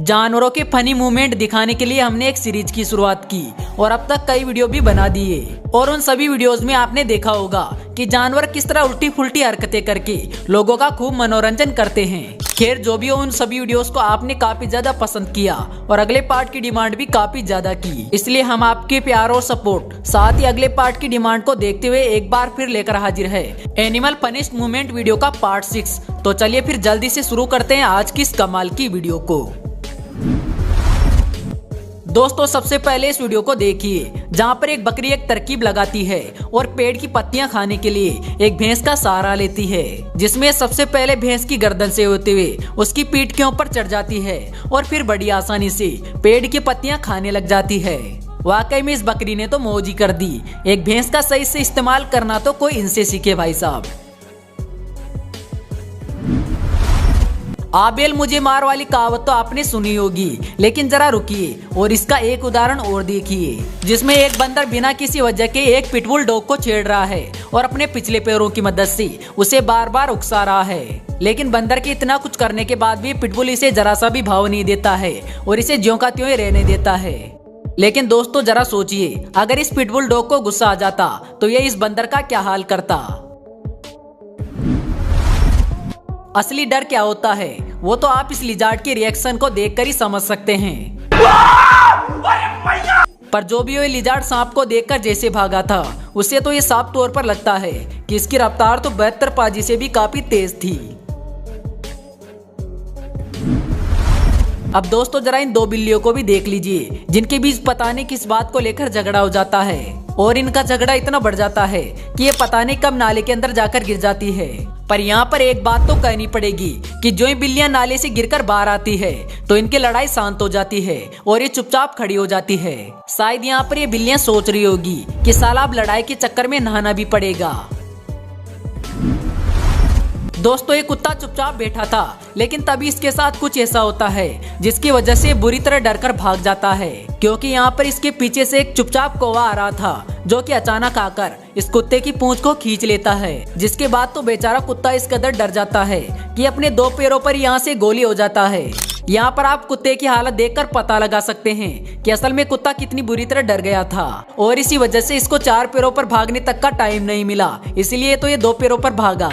जानवरों के funny movement दिखाने के लिए हमने एक सीरीज की शुरुआत की और अब तक कई वीडियो भी बना दिए और उन सभी वीडियोस में आपने देखा होगा कि जानवर किस तरह उल्टी फुल्टी हरकतें करके लोगों का खूब मनोरंजन करते हैं। खैर जो भी हो, उन सभी वीडियोस को आपने काफी ज्यादा पसंद किया और अगले पार्ट की डिमांड भी काफी ज्यादा की, इसलिए हम आपके प्यार और सपोर्ट साथ ही अगले पार्ट की डिमांड को देखते हुए एक बार फिर लेकर हाजिर है एनिमल फनीस्ट मूवमेंट वीडियो का पार्ट 6। तो चलिए फिर जल्दी से शुरू करते हैं आज की इस कमाल की वीडियो को। दोस्तों सबसे पहले इस वीडियो को देखिए जहाँ पर एक बकरी एक तरकीब लगाती है और पेड़ की पत्तियां खाने के लिए एक भैंस का सहारा लेती है, जिसमें सबसे पहले भैंस की गर्दन से होते हुए उसकी पीठ के ऊपर चढ़ जाती है और फिर बड़ी आसानी से पेड़ की पत्तियां खाने लग जाती है। वाकई में इस बकरी ने तो मौज ही कर दी। एक भैंस का सही से इस्तेमाल करना तो कोई इनसे सीखे भाई साहब। आबेल मुझे मार वाली कहावत तो आपने सुनी होगी, लेकिन जरा रुकिए और इसका एक उदाहरण और देखिए, जिसमें एक बंदर बिना किसी वजह के एक पिटबुल डॉग को छेड़ रहा है और अपने पिछले पैरों की मदद से उसे बार बार उकसा रहा है। लेकिन बंदर के इतना कुछ करने के बाद भी पिटबुल इसे जरा सा भी भाव नहीं देता है और इसे ज्यों का त्यों ही रहने देता है। लेकिन दोस्तों जरा सोचिए, अगर इस पिटबुल डॉग को गुस्सा आ जाता तो ये इस बंदर का क्या हाल करता। असली डर क्या होता है वो तो आप इस लिजार्ड के रिएक्शन को देखकर ही समझ सकते हैं। पर जो भी ये लिजार्ड सांप को देखकर जैसे भागा था, उससे तो ये साफ तौर पर लगता है कि इसकी रफ्तार तो 72 पाजी से भी काफी तेज थी। अब दोस्तों जरा इन दो बिल्लियों को भी देख लीजिए, जिनके बीच पता नहीं किस बात को लेकर झगड़ा हो जाता है और इनका झगड़ा इतना बढ़ जाता है कि ये पता नहीं कब नाले के अंदर जाकर गिर जाती है। पर यहाँ पर एक बात तो कहनी पड़ेगी कि जो ये बिल्लियां नाले से गिरकर बाहर आती है तो इनकी लड़ाई शांत हो जाती है और ये चुपचाप खड़ी हो जाती है। शायद यहाँ पर ये बिल्लियां सोच रही होगी कि साला अब लड़ाई के चक्कर में नहाना भी पड़ेगा। दोस्तों ये कुत्ता चुपचाप बैठा था, लेकिन तभी इसके साथ कुछ ऐसा होता है जिसकी वजह से बुरी तरह डरकर भाग जाता है, क्योंकि यहाँ पर इसके पीछे से एक चुपचाप कौवा आ रहा था जो कि अचानक आकर इस कुत्ते की पूंछ को खींच लेता है, जिसके बाद तो बेचारा कुत्ता इस कदर डर जाता है कि अपने दो पैरों पर यहाँ से गोली हो जाता है। यहाँ पर आप कुत्ते की हालत देखकर पता लगा सकते हैं कि असल में कुत्ता कितनी बुरी तरह डर गया था और इसी वजह से इसको 4 पैरों पर भागने तक का टाइम नहीं मिला, इसलिए तो ये 2 पैरों पर भागा।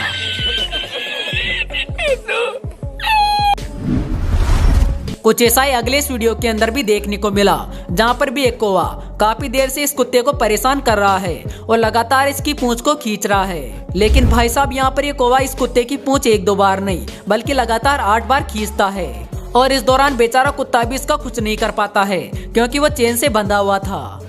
कुछ ऐसा ही अगले इस वीडियो के अंदर भी देखने को मिला, जहाँ पर भी एक कौवा काफी देर से इस कुत्ते को परेशान कर रहा है और लगातार इसकी पूंछ को खींच रहा है। लेकिन भाई साहब यहाँ पर ये कौवा इस कुत्ते की पूंछ 1-2 बार नहीं बल्कि लगातार 8 बार खींचता है और इस दौरान बेचारा कुत्ता भी इसका कुछ नहीं कर पाता है, क्योंकि वो चेन से बंधा हुआ था।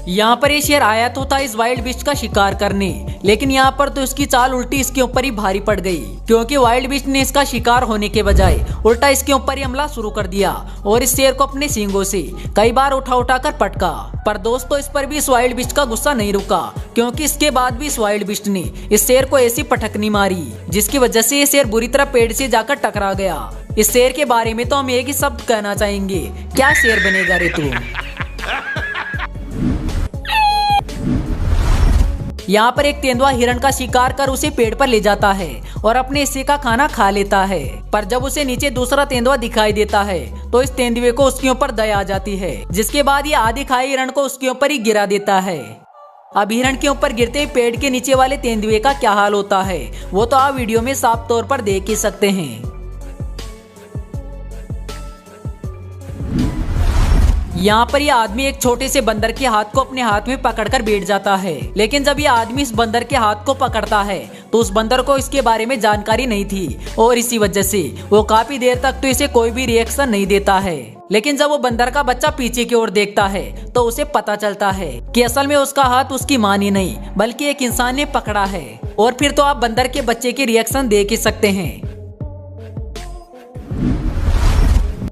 यहाँ पर ये शेर आया तो था इस वाइल्ड बीस्ट का शिकार करने, लेकिन यहाँ पर तो इसकी चाल उल्टी इसके ऊपर ही भारी पड़ गई, क्योंकि वाइल्ड बीस्ट ने इसका शिकार होने के बजाय उल्टा इसके ऊपर ही हमला शुरू कर दिया और इस शेर को अपने सींगों से कई बार उठा उठा कर पटका। पर दोस्तों इस पर भी इस वाइल्ड बीस्ट का गुस्सा नहीं रुका, क्योंकि इसके बाद भी इस वाइल्ड बीस्ट ने इस शेर को ऐसी पटकनी मारी जिसकी वजह से ये शेर बुरी तरह पेड़ से जाकर टकरा गया। इस शेर के बारे में तो हम एक ही शब्द कहना चाहेंगे, क्या शेर बनेगा रे तू। यहाँ पर एक तेंदुआ हिरण का शिकार कर उसे पेड़ पर ले जाता है और अपने हिस्से का खाना खा लेता है। पर जब उसे नीचे दूसरा तेंदुआ दिखाई देता है तो इस तेंदुए को उसके ऊपर दया आ जाती है, जिसके बाद ये आधी खाए हिरण को उसके ऊपर ही गिरा देता है। अब हिरण के ऊपर गिरते ही पेड़ के नीचे वाले तेंदुए का क्या हाल होता है वो तो आप वीडियो में साफ तौर पर देख ही सकते हैं। यहाँ पर यह आदमी एक छोटे से बंदर के हाथ को अपने हाथ में पकड़कर बैठ जाता है, लेकिन जब यह आदमी इस बंदर के हाथ को पकड़ता है तो उस बंदर को इसके बारे में जानकारी नहीं थी और इसी वजह से वो काफी देर तक तो इसे कोई भी रिएक्शन नहीं देता है। लेकिन जब वो बंदर का बच्चा पीछे की ओर देखता है तो उसे पता चलता है कि असल में उसका हाथ उसकी मां ने नहीं बल्कि एक इंसान ने पकड़ा है। और फिर तो आप बंदर के बच्चे के रिएक्शन देख ही सकते हैं।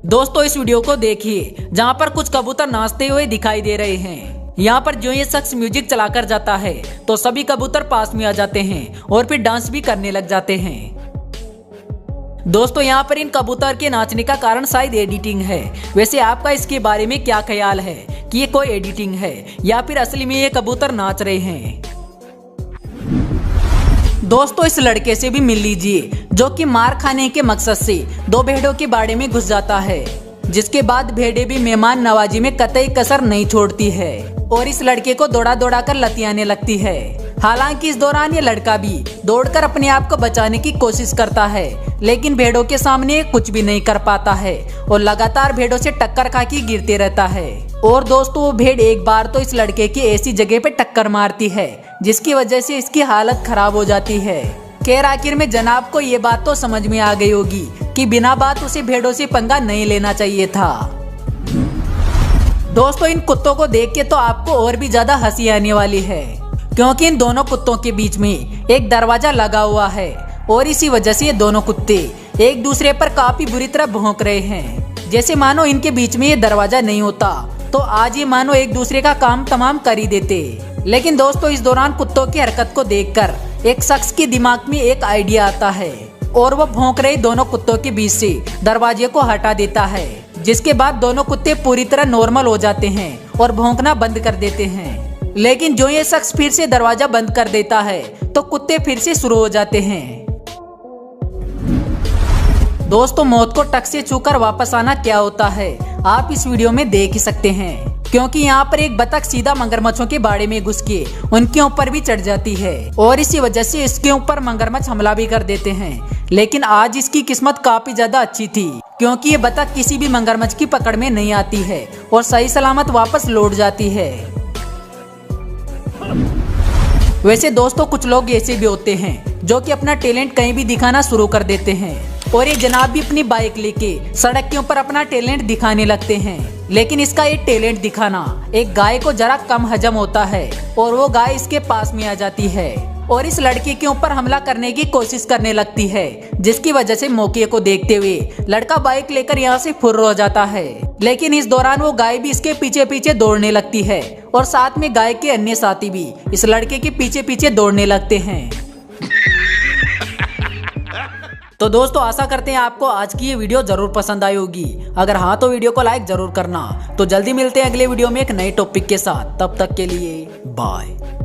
दोस्तों इस वीडियो को देखिए, जहाँ पर कुछ कबूतर नाचते हुए दिखाई दे रहे हैं। यहाँ पर जो ये शख्स म्यूजिक चलाकर जाता है तो सभी कबूतर पास में आ जाते हैं और फिर डांस भी करने लग जाते हैं। दोस्तों यहाँ पर इन कबूतर के नाचने का कारण शायद एडिटिंग है। वैसे आपका इसके बारे में क्या ख्याल है कि ये कोई एडिटिंग है या फिर असली में ये कबूतर नाच रहे हैं। दोस्तों इस लड़के से भी मिल लीजिए जो कि मार खाने के मकसद से दो भेड़ों के बाड़े में घुस जाता है, जिसके बाद भेड़ें भी मेहमान नवाजी में कतई कसर नहीं छोड़ती है और इस लड़के को दौड़ा दौड़ा कर लतियाने लगती है। हालांकि इस दौरान ये लड़का भी दौड़कर अपने आप को बचाने की कोशिश करता है, लेकिन भेड़ों के सामने कुछ भी नहीं कर पाता है और लगातार भेड़ों से टक्कर खा के गिरते रहता है। और दोस्तों, वो भेड़ एक बार तो इस लड़के की ऐसी जगह पे टक्कर मारती है जिसकी वजह से इसकी हालत खराब हो जाती है। खैर, आखिर में जनाब को ये बात तो समझ में आ गई होगी कि बिना बात उसे भेड़ों से पंगा नहीं लेना चाहिए था। दोस्तों, इन कुत्तों को देख के तो आपको और भी ज्यादा हंसी आने वाली है, क्योंकि इन दोनों कुत्तों के बीच में एक दरवाजा लगा हुआ है और इसी वजह से ये दोनों कुत्ते एक दूसरे पर काफी बुरी तरह भौंक रहे हैं। जैसे मानो इनके बीच में ये दरवाजा नहीं होता तो आज ये मानो एक दूसरे का काम तमाम कर ही देते। लेकिन दोस्तों, इस दौरान कुत्तों की हरकत को देखकर एक शख्स के दिमाग में एक आइडिया आता है और वो भौंक रहे दोनों कुत्तों के बीच से दरवाजे को हटा देता है, जिसके बाद दोनों कुत्ते पूरी तरह नॉर्मल हो जाते हैं और भौंकना बंद कर देते हैं। लेकिन जो ये शख्स फिर से दरवाजा बंद कर देता है तो कुत्ते फिर से शुरू हो जाते हैं। दोस्तों, मौत को टक से छूकर वापस आना क्या होता है आप इस वीडियो में देख ही सकते हैं, क्योंकि यहाँ पर एक बतख सीधा मगरमच्छों के बाड़े में घुस के उनके ऊपर भी चढ़ जाती है और इसी वजह से इसके ऊपर मगरमच्छ हमला भी कर देते हैं। लेकिन आज इसकी किस्मत काफी ज्यादा अच्छी थी, क्योंकि ये बतख किसी भी मगरमच्छ की पकड़ में नहीं आती है और सही सलामत वापस लौट जाती है। वैसे दोस्तों, कुछ लोग ऐसे भी होते हैं जो कि अपना टैलेंट कहीं भी दिखाना शुरू कर देते हैं और ये जनाब भी अपनी बाइक लेके सड़क के ऊपर अपना टैलेंट दिखाने लगते हैं। लेकिन इसका ये टैलेंट दिखाना एक गाय को जरा कम हजम होता है और वो गाय इसके पास में आ जाती है और इस लड़के के ऊपर हमला करने की कोशिश करने लगती है, जिसकी वजह से मौके को देखते हुए लड़का बाइक लेकर यहाँ से फुर्र हो जाता है। लेकिन इस दौरान वो गाय भी इसके पीछे पीछे दौड़ने लगती है और साथ में गाय के अन्य साथी भी इस लड़के के पीछे पीछे दौड़ने लगते हैं। तो दोस्तों, आशा करते हैं आपको आज की ये वीडियो जरूर पसंद आई होगी। अगर हाँ तो वीडियो को लाइक जरूर करना। तो जल्दी मिलते हैं अगले वीडियो में एक नए टॉपिक के साथ। तब तक के लिए बाय।